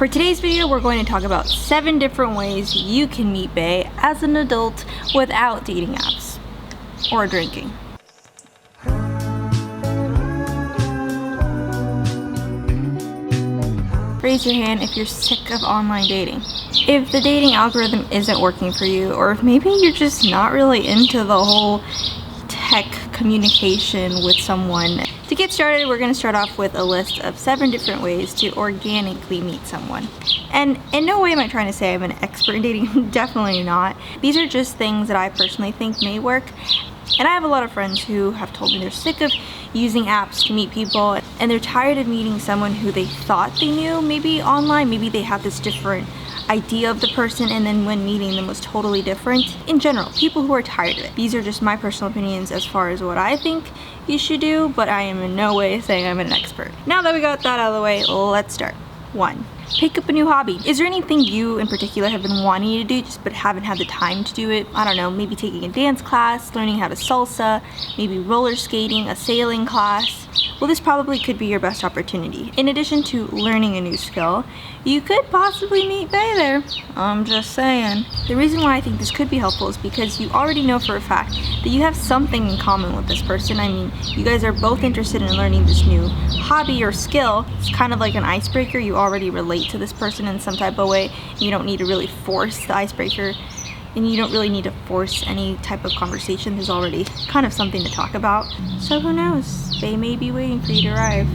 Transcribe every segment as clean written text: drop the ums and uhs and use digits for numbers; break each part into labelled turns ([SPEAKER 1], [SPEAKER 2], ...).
[SPEAKER 1] For today's video, we're going to talk about 7 different ways you can meet bae as an adult without dating apps or drinking. Raise your hand if you're sick of online dating. If the dating algorithm isn't working for you, or if maybe you're just not really into the whole tech communication with someone. To get started, we're going to start off with a list of 7 different ways to organically meet someone. And in no way am I trying to say I'm an expert in dating, definitely not. These are just things that I personally think may work. And I have a lot of friends who have told me they're sick of using apps to meet people and they're tired of meeting someone who they thought they knew, maybe online, maybe they have this different idea of the person and then when meeting them was totally different. In general, people who are tired of it. These are just my personal opinions as far as what I think you should do, but I am in no way saying I'm an expert. Now that we got that out of the way, let's start. 1. Pick up a new hobby. Is there anything you in particular have been wanting to do but haven't had the time to do it? I don't know, maybe taking a dance class, learning how to salsa, maybe roller skating, a sailing class. Well, this probably could be your best opportunity. In addition to learning a new skill, you could possibly meet bae there. I'm just saying. The reason why I think this could be helpful is because you already know for a fact that you have something in common with this person. I mean, you guys are both interested in learning this new hobby or skill. It's kind of like an icebreaker. You already relate to this person in some type of way. You don't need to really force the icebreaker, and you don't really need to force any type of conversation. There's already kind of something to talk about. So who knows? They may be waiting for you to arrive.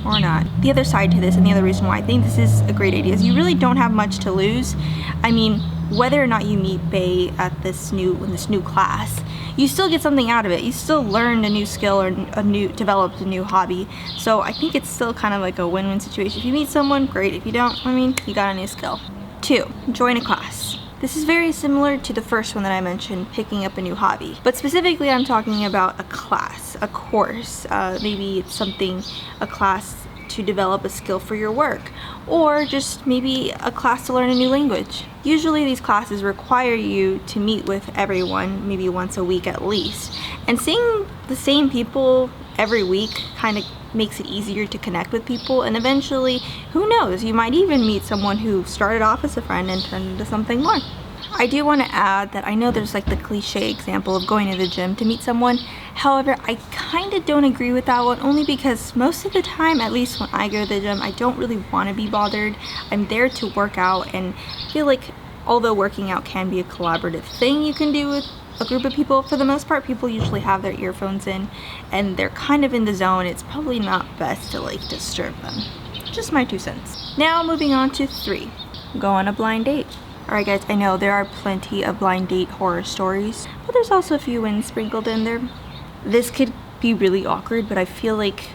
[SPEAKER 1] Or not. The other side to this, and the other reason why I think this is a great idea, is you really don't have much to lose. I mean, whether or not you meet bae at this new class, you still get something out of it. You still learned a new skill or developed a new hobby. So I think it's still kind of like a win-win situation. If you meet someone, great. If you don't, I mean, you got a new skill. 2. Join a class. This is very similar to the first one that I mentioned, picking up a new hobby. But specifically, I'm talking about a class, a course. Maybe it's a class to develop a skill for your work, or just maybe a class to learn a new language. Usually these classes require you to meet with everyone, maybe once a week at least. And seeing the same people every week kind of makes it easier to connect with people, and eventually, who knows, you might even meet someone who started off as a friend and turned into something more. I do want to add that I know there's like the cliche example of going to the gym to meet someone. However, I kind of don't agree with that one, only because most of the time, at least when I go to the gym, I don't really want to be bothered. I'm there to work out, and I feel like although working out can be a collaborative thing you can do with a group of people, for the most part people usually have their earphones in and they're kind of in the zone. It's probably not best to like disturb them. Just my 2 cents. Now moving on to 3. Go on a blind date. Alright guys, I know there are plenty of blind date horror stories, but there's also a few wins sprinkled in there. This could be really awkward, but I feel like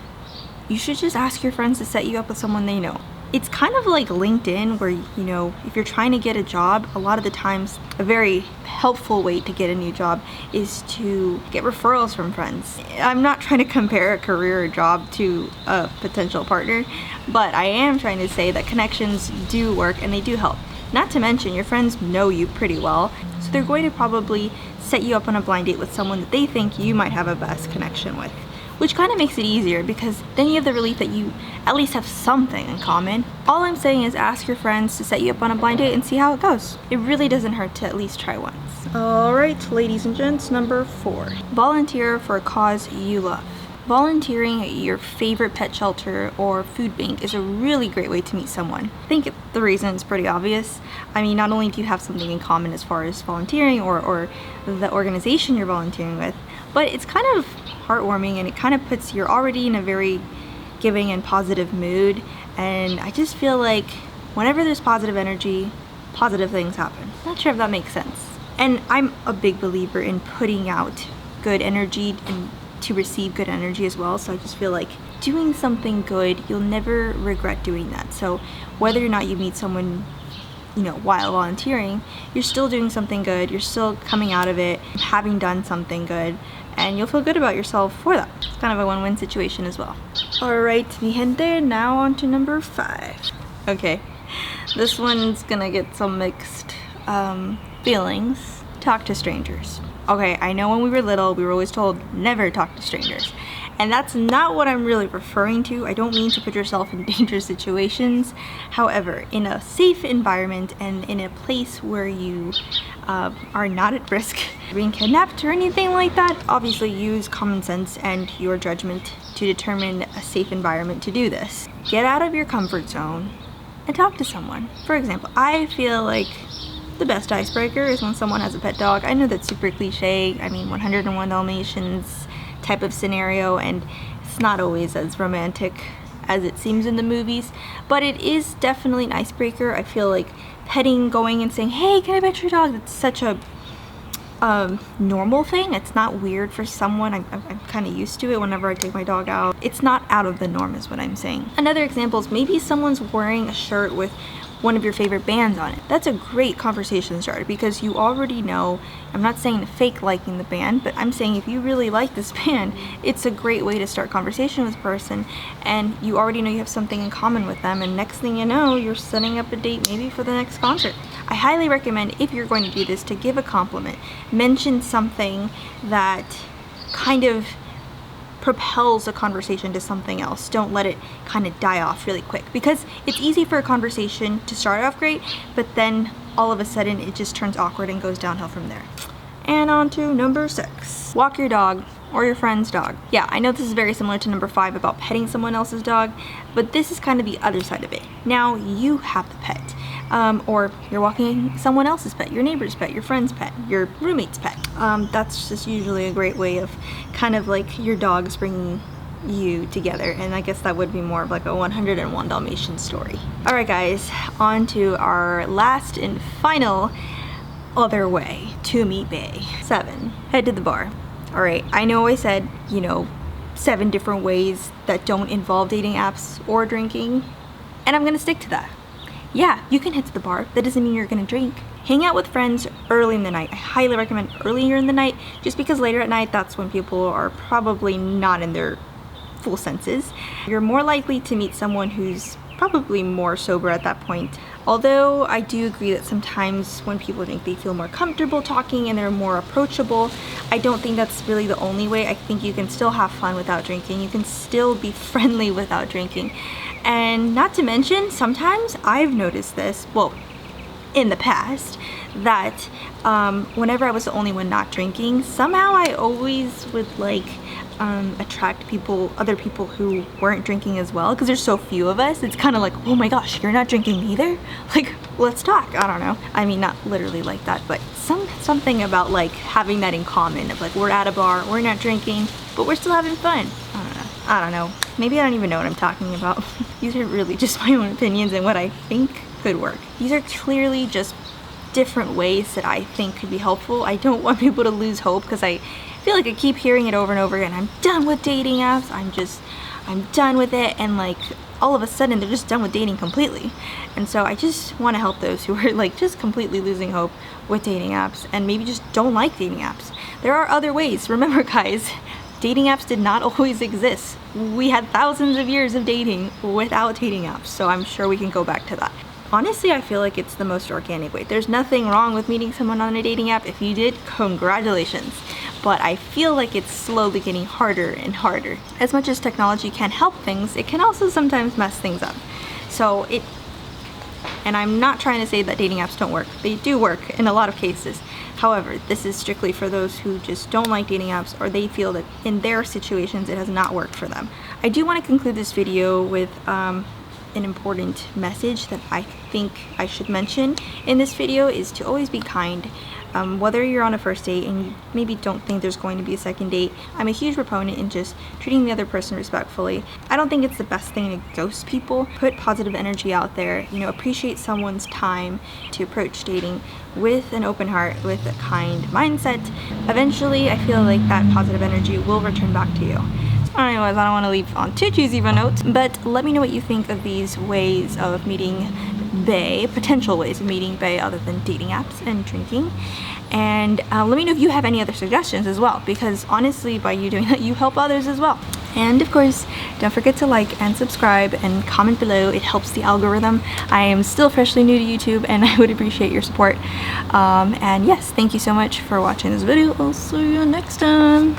[SPEAKER 1] you should just ask your friends to set you up with someone they know. It's kind of like LinkedIn, where, you know, if you're trying to get a job, a lot of the times a very helpful way to get a new job is to get referrals from friends. I'm not trying to compare a career or job to a potential partner, but I am trying to say that connections do work and they do help. Not to mention, your friends know you pretty well, so they're going to probably set you up on a blind date with someone that they think you might have a best connection with. Which kind of makes it easier, because then you have the relief that you at least have something in common. All I'm saying is ask your friends to set you up on a blind date and see how it goes. It really doesn't hurt to at least try once. Alright, ladies and gents, number 4. Volunteer for a cause you love. Volunteering at your favorite pet shelter or food bank is a really great way to meet someone. I think the reason is pretty obvious. I mean, not only do you have something in common as far as volunteering or the organization you're volunteering with, but it's kind of heartwarming, and it kind of puts you're already in a very giving and positive mood, and I just feel like whenever there's positive energy, positive things happen. Not sure if that makes sense. And I'm a big believer in putting out good energy and to receive good energy as well, so I just feel like doing something good, you'll never regret doing that. So whether or not you meet someone, you know, while volunteering, you're still doing something good, you're still coming out of it having done something good, and you'll feel good about yourself for that. It's kind of a win-win situation as well. Alright, mi gente, now on to number 5. Okay, this one's gonna get some mixed feelings. Talk to strangers. Okay, I know when we were little, we were always told never talk to strangers. And that's not what I'm really referring to. I don't mean to put yourself in dangerous situations. However, in a safe environment and in a place where you are not at risk of being kidnapped or anything like that, obviously use common sense and your judgment to determine a safe environment to do this. Get out of your comfort zone and talk to someone. For example, I feel like the best icebreaker is when someone has a pet dog. I know that's super cliche. I mean, 101 Dalmatians type of scenario, and it's not always as romantic as it seems in the movies, but it is definitely an icebreaker. I feel like petting, going and saying, hey, can I pet your dog? That's such a normal thing. It's not weird for someone. I'm kind of used to it whenever I take my dog out. It's not out of the norm is what I'm saying. Another example is maybe someone's wearing a shirt with one of your favorite bands on it. That's a great conversation starter because you already know, I'm not saying fake liking the band, but I'm saying if you really like this band, it's a great way to start conversation with a person, and you already know you have something in common with them, and next thing you know, you're setting up a date maybe for the next concert. I highly recommend, if you're going to do this, to give a compliment. Mention something that kind of propels a conversation to something else. Don't let it kind of die off really quick, because it's easy for a conversation to start off great, but then all of a sudden it just turns awkward and goes downhill from there. And on to number 6. Walk your dog or your friend's dog. Yeah, I know this is very similar to number 5 about petting someone else's dog, but this is kind of the other side of it. Now you have the pet. Or you're walking someone else's pet, your neighbor's pet, your friend's pet, your roommate's pet. That's just usually a great way of kind of like your dog's bringing you together, and I guess that would be more of like a 101 Dalmatian story. Alright guys, on to our last and final other way to meet bae. 7. Head to the bar. Alright, I know I said, 7 different ways that don't involve dating apps or drinking, and I'm gonna stick to that. Yeah, you can head to the bar. That doesn't mean you're gonna drink. Hang out with friends early in the night. I highly recommend earlier in the night, just because later at night, that's when people are probably not in their full senses. You're more likely to meet someone who's probably more sober at that point. Although I do agree that sometimes when people drink, they feel more comfortable talking and they're more approachable. I don't think that's really the only way. I think you can still have fun without drinking. You can still be friendly without drinking. And not to mention, sometimes I've noticed this, well, in the past, that whenever I was the only one not drinking, somehow I always would attract other people who weren't drinking as well, because there's so few of us. It's kind of like, oh my gosh, you're not drinking either? Like, let's talk. I don't know. I mean, not literally like that, but something about like having that in common of like, we're at a bar, we're not drinking, but we're still having fun. I don't know. Maybe I don't even know what I'm talking about. These are really just my own opinions and what I think could work. These are clearly just different ways that I think could be helpful. I don't want people to lose hope, because I feel like I keep hearing it over and over again. I'm done with dating apps. I'm done with it. And like all of a sudden they're just done with dating completely. And so I just want to help those who are like just completely losing hope with dating apps and maybe just don't like dating apps. There are other ways. Remember guys, dating apps did not always exist. We had thousands of years of dating without dating apps, so I'm sure we can go back to that. Honestly, I feel like it's the most organic way. There's nothing wrong with meeting someone on a dating app. If you did, congratulations. But I feel like it's slowly getting harder and harder. As much as technology can help things, it can also sometimes mess things up. And I'm not trying to say that dating apps don't work. They do work in a lot of cases. However, this is strictly for those who just don't like dating apps, or they feel that in their situations it has not worked for them. I do want to conclude this video with an important message that I think I should mention in this video, is to always be kind. Whether you're on a first date and you maybe don't think there's going to be a second date, I'm a huge proponent in just treating the other person respectfully. I don't think it's the best thing to ghost people. Put positive energy out there, appreciate someone's time to approach dating with an open heart, with a kind mindset. Eventually, I feel like that positive energy will return back to you. So anyways, I don't want to leave on too cheesy of a note, but let me know what you think of these ways of meeting bae, potential ways of meeting bae other than dating apps and drinking. And let me know if you have any other suggestions as well, because honestly, by you doing that, you help others as well. And of course, don't forget to like and subscribe and comment below. It helps the algorithm. I am still freshly new to YouTube and I would appreciate your support. And yes, thank you so much for watching this video. I'll see you next time.